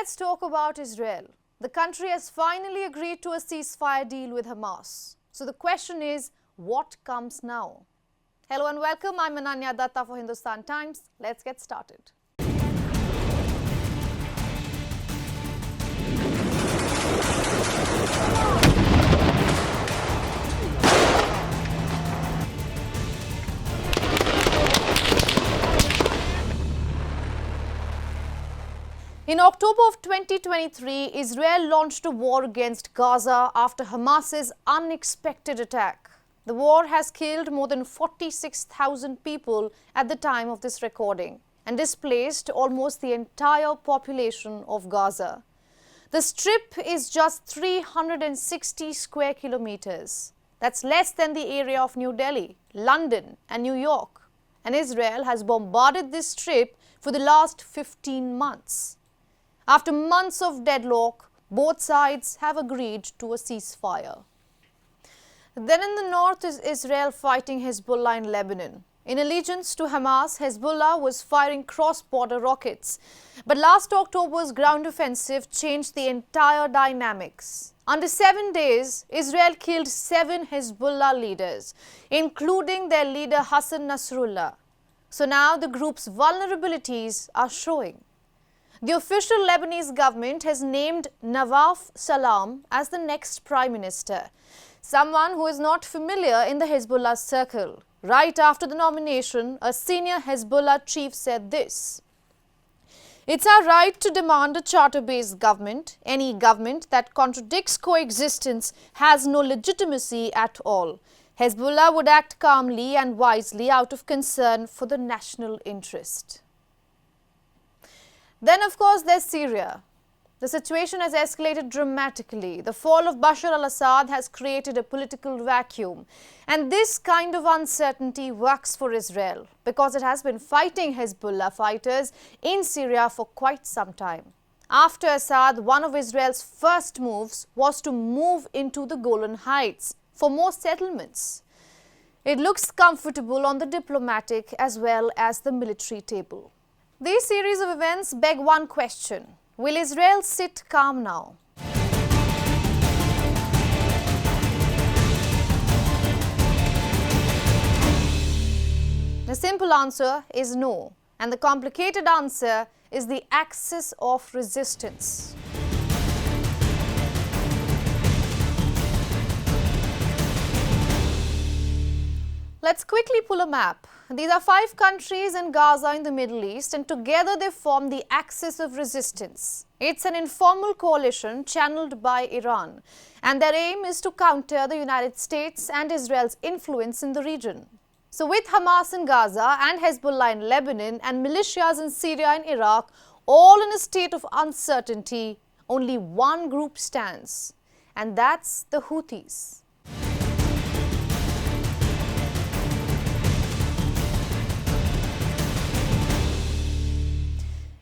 let's talk about Israel. The country has finally agreed to a ceasefire deal with Hamas. So the question is, what comes now? Hello and welcome. I'm Ananya Datta for Hindustan Times. Let's get started. In October of 2023, Israel launched a war against Gaza after Hamas's unexpected attack. The war has killed more than 46,000 people at the time of this recording and displaced almost the entire population of Gaza. The strip is just 360 square kilometers. That's less than the area of New Delhi, London and New York. And Israel has bombarded this strip for the last 15 months. After months of deadlock, both sides have agreed to a ceasefire. Then in the north is Israel fighting Hezbollah in Lebanon. In allegiance to Hamas, Hezbollah was firing cross-border rockets. But last October's ground offensive changed the entire dynamics. Under 7 days, Israel killed 7 Hezbollah leaders, including their leader Hassan Nasrallah. So now the group's vulnerabilities are showing. The official Lebanese government has named Nawaf Salam as the next prime minister, someone who is not familiar in the Hezbollah circle. Right after the nomination, a senior Hezbollah chief said this: "It's our right to demand a charter-based government. Any government that contradicts coexistence has no legitimacy at all. Hezbollah would act calmly and wisely out of concern for the national interest." Then, of course, there's Syria. The situation has escalated dramatically. The fall of Bashar al-Assad has created a political vacuum. And this kind of uncertainty works for Israel because it has been fighting Hezbollah fighters in Syria for quite some time. After Assad, one of Israel's first moves was to move into the Golan Heights for more settlements. It looks comfortable on the diplomatic as well as the military table. These series of events beg one question: will Israel sit calm now? The simple answer is no, and the complicated answer is the axis of resistance. Let's quickly pull a map. These are 5 countries in Gaza in the Middle East, and together they form the axis of resistance. It's an informal coalition channeled by Iran, and their aim is to counter the United States and Israel's influence in the region. So with Hamas in Gaza and Hezbollah in Lebanon and militias in Syria and Iraq all in a state of uncertainty, only one group stands, and that's the Houthis.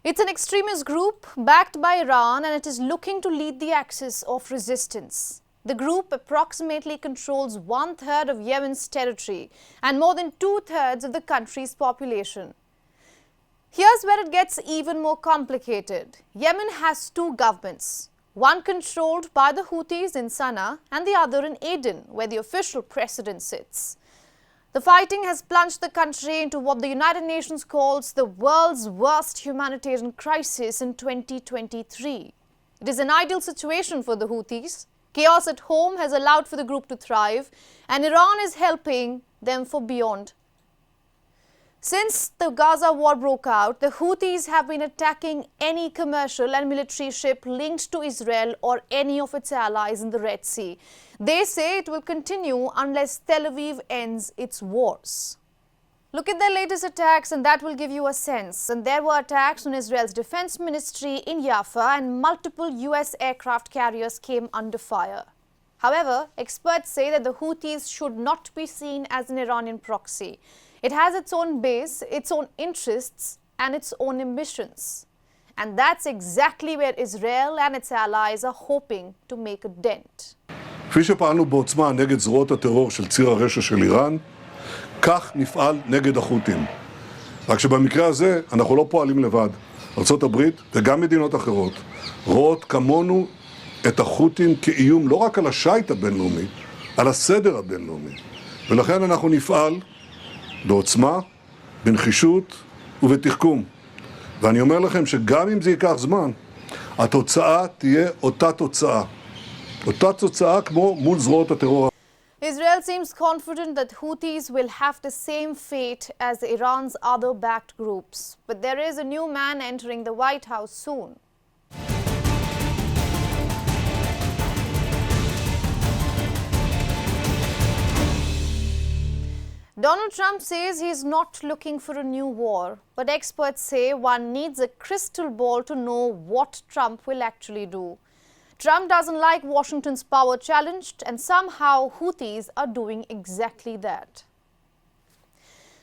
It's an extremist group backed by Iran, and it is looking to lead the axis of resistance. The group approximately controls 1/3 of Yemen's territory and more than 2/3 of the country's population. Here's where it gets even more complicated. Yemen has 2 governments, one controlled by the Houthis in Sana'a and the other in Aden, where the official president sits. The fighting has plunged the country into what the United Nations calls the world's worst humanitarian crisis in 2023. It is an ideal situation for the Houthis. Chaos at home has allowed for the group to thrive, and Iran is helping them for beyond. Since the Gaza war broke out, the Houthis have been attacking any commercial and military ship linked to Israel or any of its allies in the Red Sea. They say it will continue unless Tel Aviv ends its wars. Look at their latest attacks and that will give you a sense. And there were attacks on Israel's defense ministry in Jaffa, and multiple US aircraft carriers came under fire. However, experts say that the Houthis should not be seen as an Iranian proxy. It has its own base, its own interests and its own ambitions. And that's exactly where Israel and its allies are hoping to make a dent. כפי שפעלנו בעוצמה נגד זרועות הטרור של ציר הרשע של איראן, כך נפעל נגד החות'ים. רק שבמקרה הזה אנחנו לא פועלים לבד. ארצות הברית וגם מדינות אחרות רואות כמונו את החות'ים כאיום לא רק על השייט הבינלאומי, על הסדר הבינלאומי. ולכן אנחנו נפעל בעוצמה, בנחישות ובתחכום. ואני אומר לכם שגם אם זה ייקח זמן, התוצאה תהיה אותה תוצאה. אותה תוצאה כמו מול זרועות הטרור. Israel seems confident that Houthis will have the same fate as Iran's other backed groups. But there is a new man entering the White House soon. Donald Trump says he is not looking for a new war, but experts say one needs a crystal ball to know what Trump will actually do. Trump doesn't like Washington's power challenged, and somehow Houthis are doing exactly that.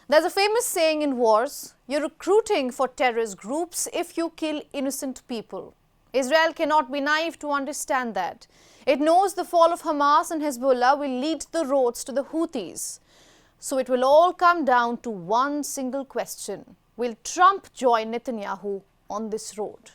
There's a famous saying in wars, you're recruiting for terrorist groups if you kill innocent people. Israel cannot be naive to understand that. It knows the fall of Hamas and Hezbollah will lead the roads to the Houthis. So it will all come down to one single question. Will Trump join Netanyahu on this road?